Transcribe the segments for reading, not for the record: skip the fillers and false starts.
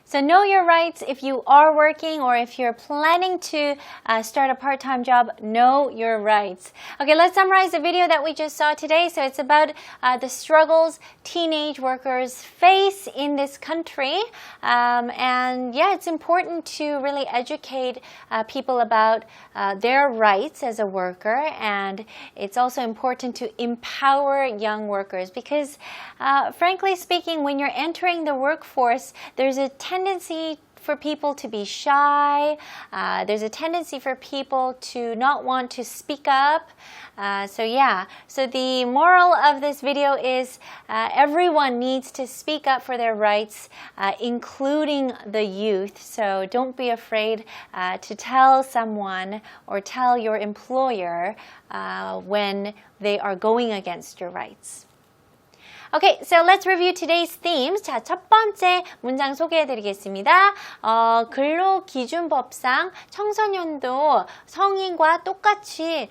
So know your rights if you are working or if you're planning to start a part-time job, know your rights. Okay, let's summarize the video that we just saw today. So it's about the struggles teenage workers face in this country. And yeah, it's important to really educate people about their rights as a worker. And it's also important to empower young workers because frankly speaking, when you're entering the workforce, there's a tendency for people to be shy. There's a tendency for people to not want to speak up. So the moral of this video is everyone needs to speak up for their rights, including the youth. So don't be afraid to tell someone or tell your employer when they are going against your rights. Okay, so let's review today's themes. 자, 첫 번째 문장 소개해드리겠습니다. 근로기준법상 청소년도 성인과 똑같이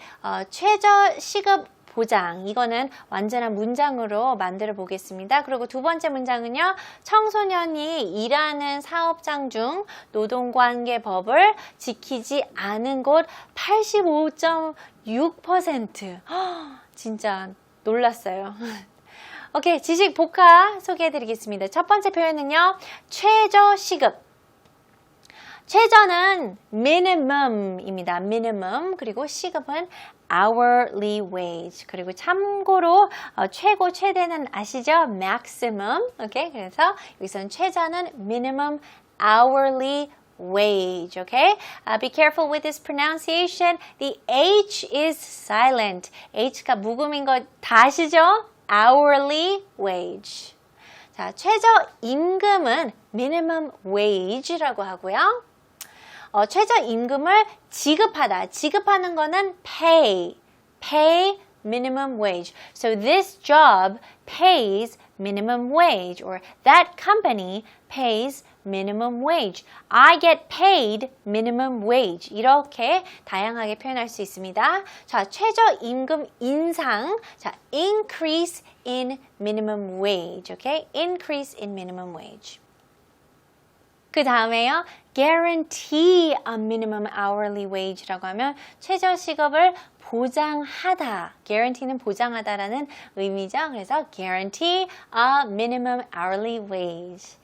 최저 시급 보장, 이거는 완전한 문장으로 만들어 보겠습니다. 그리고 두 번째 문장은요, 청소년이 일하는 사업장 중 노동관계법을 지키지 않은 곳 85.6%. 진짜 놀랐어요. 오케이, 지식 복화 소개해드리겠습니다. 첫 번째 표현은요, 최저 시급. 최저는 minimum입니다. minimum. 그리고 시급은 hourly wage. 그리고 참고로 최고, 최대는 아시죠? maximum. 오케이, 그래서 여기서는 최저는 minimum hourly wage. Okay? Be careful with this pronunciation. The H is silent. H가 묵음인 거 다 아시죠? hourly wage. 자, 최저 임금은 minimum wage라고 하고요. 최저 임금을 지급하다. 지급하는 거는 pay minimum wage. So this job pays minimum wage, or that company pays minimum wage. I get paid minimum wage. 이렇게 다양하게 표현할 수 있습니다. 자, 최저 임금 인상. 자, increase in minimum wage. Okay? Increase in minimum wage. 그 다음에요, guarantee a minimum hourly wage라고 하면 최저 시급을 보장하다. guarantee는 보장하다라는 의미죠. 그래서 guarantee a minimum hourly wage.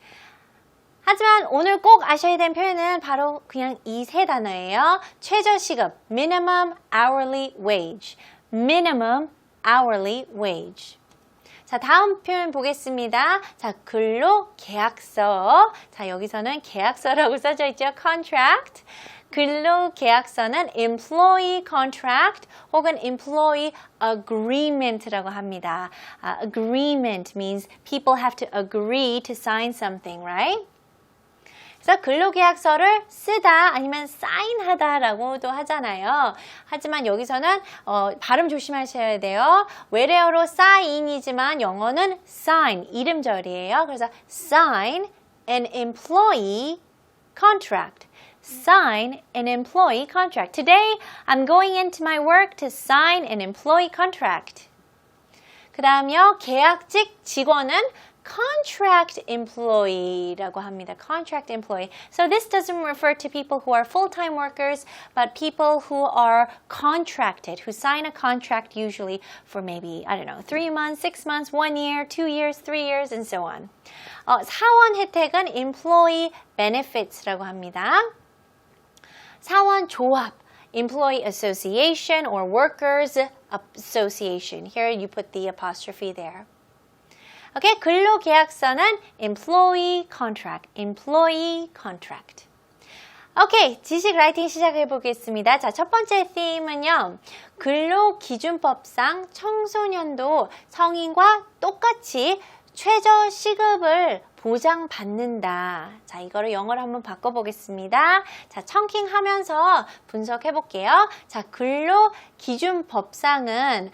하지만 오늘 꼭 아셔야 되는 표현은 바로 그냥 이 세 단어예요. 최저 시급, minimum hourly wage. minimum hourly wage. 자, 다음 표현 보겠습니다. 자, 근로계약서. 자, 여기서는 계약서라고 써져 있죠. contract. 근로계약서는 employee contract 혹은 employee agreement라고 합니다. Agreement means people have to agree to sign something, right? 그래서 근로계약서를 쓰다 아니면 사인하다라고도 하잖아요. 하지만 여기서는 발음 조심하셔야 돼요. 외래어로 sign이지만 영어는 sign, 이름절이에요. 그래서 sign an employee contract. Sign an employee contract. Today, I'm going into my work to sign an employee contract. 그 다음요, 계약직 직원은 contract employee라고 합니다. contract employee. So this doesn't refer to people who are full-time workers, but people who are contracted, who sign a contract usually for maybe, 3 months, 6 months, 1 year, 2 years, 3 years, and so on. 사원 혜택은 employee benefits라고 합니다. 사원 조합, employee association or workers association. Here you put the apostrophe there. Okay, 근로계약서는 employee contract. Okay, 지식 라이팅 시작해 보겠습니다. 자, 첫 번째 theme은요. 근로기준법상 청소년도 성인과 똑같이 최저 시급을 보장받는다. 자, 이거를 영어로 한번 바꿔보겠습니다. 자, 청킹하면서 분석해 볼게요. 자, 근로기준법상은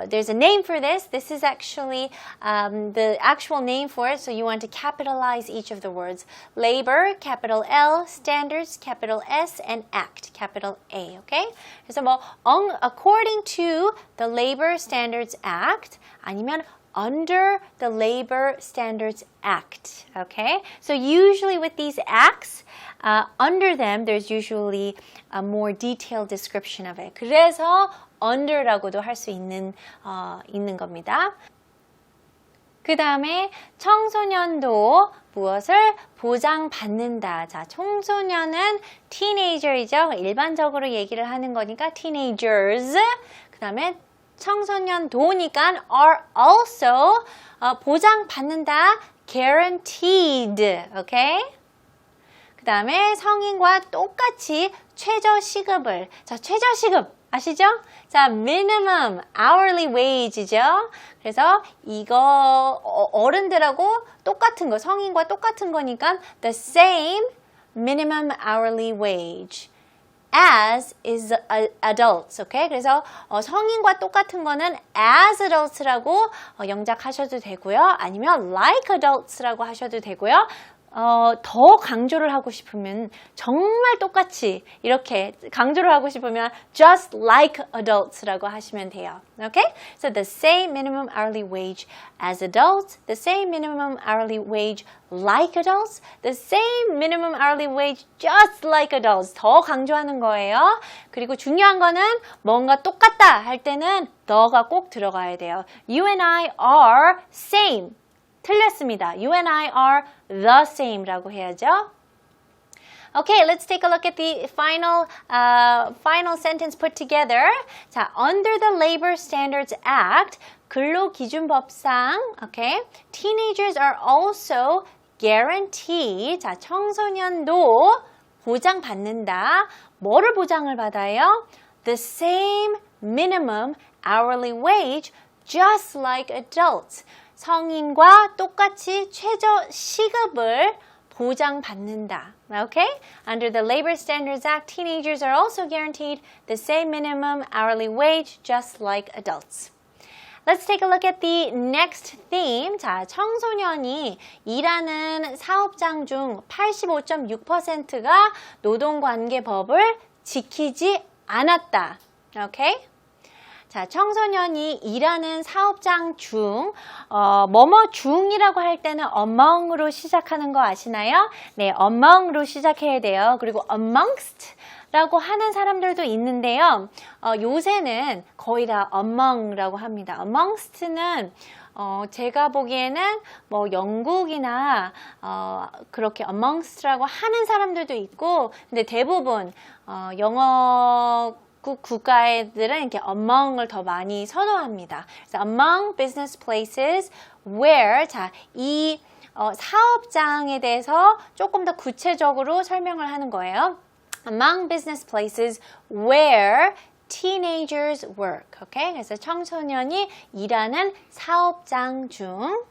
there's a name for this. This is actually the actual name for it. So you want to capitalize each of the words. Labor, capital L, standards, capital S, and act, capital A. Okay? 그래서 according to the Labor Standards Act, 아니면 under the Labor Standards Act. Okay, so usually with these acts, under them there's usually a more detailed description of it. 그래서 under라고도 할 수 있는 겁니다. 그 다음에 청소년도 무엇을 보장받는다. 자, 청소년은 teenager이죠. 일반적으로 얘기를 하는 거니까 teenagers. 그 다음에 청소년도니까 are also 보장받는다. guaranteed. Okay? 그 다음에 성인과 똑같이 최저시급을. 자, 최저시급. 아시죠? 자, minimum hourly wage이죠. 그래서 이거 어른들하고 똑같은 거, 성인과 똑같은 거니까 the same minimum hourly wage as is adults. Okay? 그래서 성인과 똑같은 거는 as adults라고 영작하셔도 되고요. 아니면 like adults라고 하셔도 되고요. 더 강조를 하고 싶으면 정말 똑같이 이렇게 강조를 하고 싶으면 just like adults라고 하시면 돼요. Okay? So the same minimum hourly wage as adults, the same minimum hourly wage like adults, the same minimum hourly wage just like adults. 더 강조하는 거예요. 그리고 중요한 거는 뭔가 똑같다 할 때는 the가 꼭 들어가야 돼요. You and I are same. 틀렸습니다. You and I are the same 라고 해야죠. Okay, let's take a look at the final sentence put together. 자, under the Labor Standards Act, 근로기준법상, okay, teenagers are also guaranteed. 자, 청소년도 보장받는다. 뭐를 보장을 받아요? The same minimum hourly wage, just like adults. 성인과 똑같이 최저 시급을 보장받는다. Okay? Under the Labor Standards Act, teenagers are also guaranteed the same minimum hourly wage, just like adults. Let's take a look at the next theme. 자, 청소년이 일하는 사업장 중 85.6%가 노동관계법을 지키지 않았다. Okay? 자, 청소년이 일하는 사업장 중, 뭐뭐 중이라고 할 때는 among으로 시작하는 거 아시나요? 네, among으로 시작해야 돼요. 그리고 amongst 라고 하는 사람들도 있는데요. 요새는 거의 다 among라고 합니다. amongst는 제가 보기에는 뭐 영국이나 그렇게 amongst라고 하는 사람들도 있고, 근데 대부분 영어 국가애들은 이렇게 among을 더 많이 선호합니다. 그래서 among business places where, 자, 이 사업장에 대해서 조금 더 구체적으로 설명을 하는 거예요. Among business places where teenagers work. Okay? 그래서 청소년이 일하는 사업장 중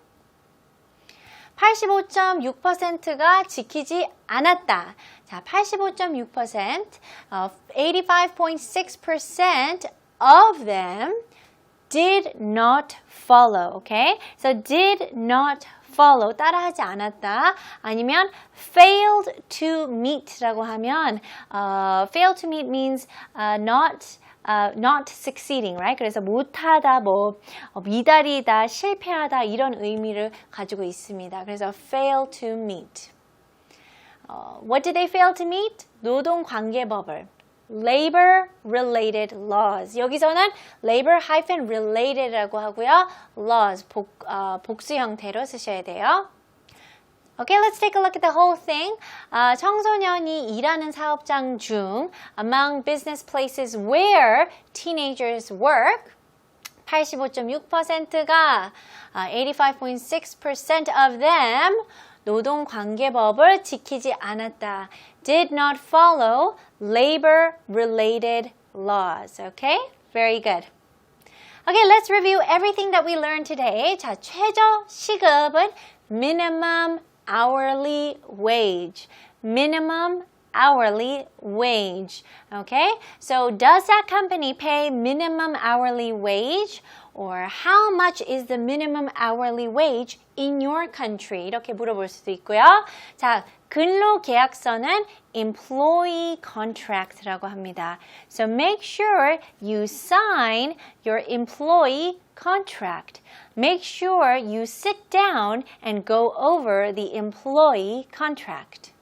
85.6%가 지키지 않았다. 자, 85.6%, 85.6% of them did not follow. Okay? So did not follow, 따라하지 않았다. 아니면 failed to meet라고 하면 failed to meet means not succeeding, right? 그래서 못하다, 미달이다, 실패하다 이런 의미를 가지고 있습니다. 그래서 fail to meet. What did they fail to meet? 노동관계법을. Labor-related laws. 여기서는 labor-related라고 하고요. laws, 복수 형태로 쓰셔야 돼요. Okay, let's take a look at the whole thing. 청소년이 일하는 사업장 중 among business places where teenagers work 85.6%가 85.6% of them 노동관계법을 지키지 않았다. Did not follow labor-related laws. Okay? Very good. Okay, let's review everything that we learned today. 자, 최저 시급은 minimum hourly wage. Minimum hourly wage. Okay? So, does that company pay minimum hourly wage? or how much is the minimum hourly wage in your country? 이렇게 물어볼 수도 있고요. 자, 근로계약서는 employee contract라고 합니다. So make sure you sign your employee contract. Make sure you sit down and go over the employee contract.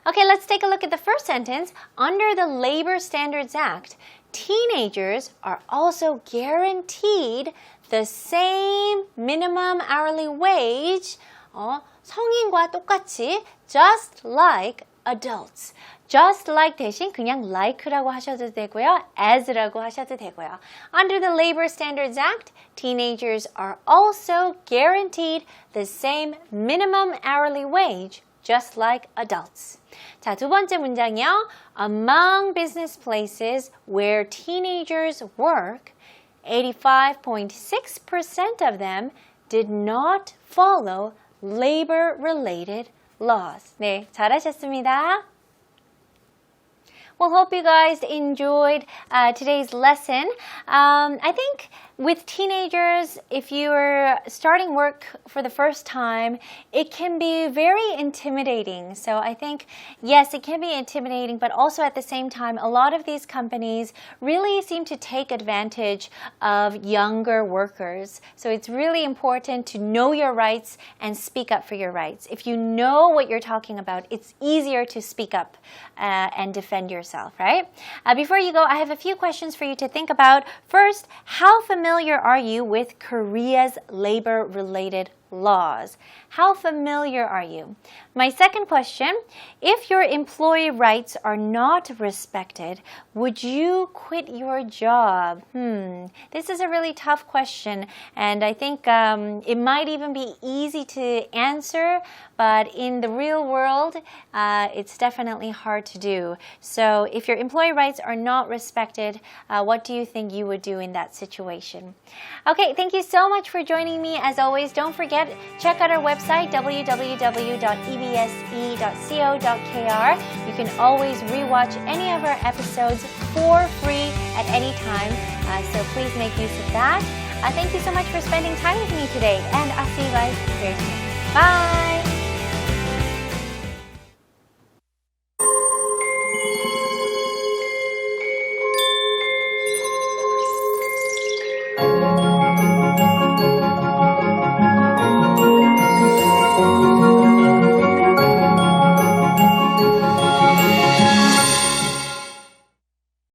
Okay, let's take a look at the first sentence. Under the Labor Standards Act, teenagers are also guaranteed the same minimum hourly wage, 성인과 똑같이, just like adults. Just like 대신 그냥 like라고 하셔도 되고요. as라고 하셔도 되고요. Under the Labor Standards Act, teenagers are also guaranteed the same minimum hourly wage, just like adults. 자, 두 번째 문장이요. Among business places where teenagers work, 85.6% of them did not follow labor-related laws. 네, 잘하셨습니다. Well, hope you guys enjoyed today's lesson. I think with teenagers, if you're starting work for the first time, it can be very intimidating. So I think, yes, it can be intimidating, but also at the same time, a lot of these companies really seem to take advantage of younger workers. So it's really important to know your rights and speak up for your rights. If you know what you're talking about, it's easier to speak up and defend yourself, right? Before you go, I have a few questions for you to think about. First, how familiar are you with Korea's labor-related laws? How familiar are you? My second question, if your employee rights are not respected, would you quit your job? This is a really tough question, and I think it might even be easy to answer, but in the real world, it's definitely hard to do. So if your employee rights are not respected, what do you think you would do in that situation? Okay, thank you so much for joining me. As always, don't forget, check out our website, www.ebse.co.kr. You can always rewatch any of our episodes for free at any time, so please make use of that. Thank you so much for spending time with me today, and I'll see you guys very soon. Bye!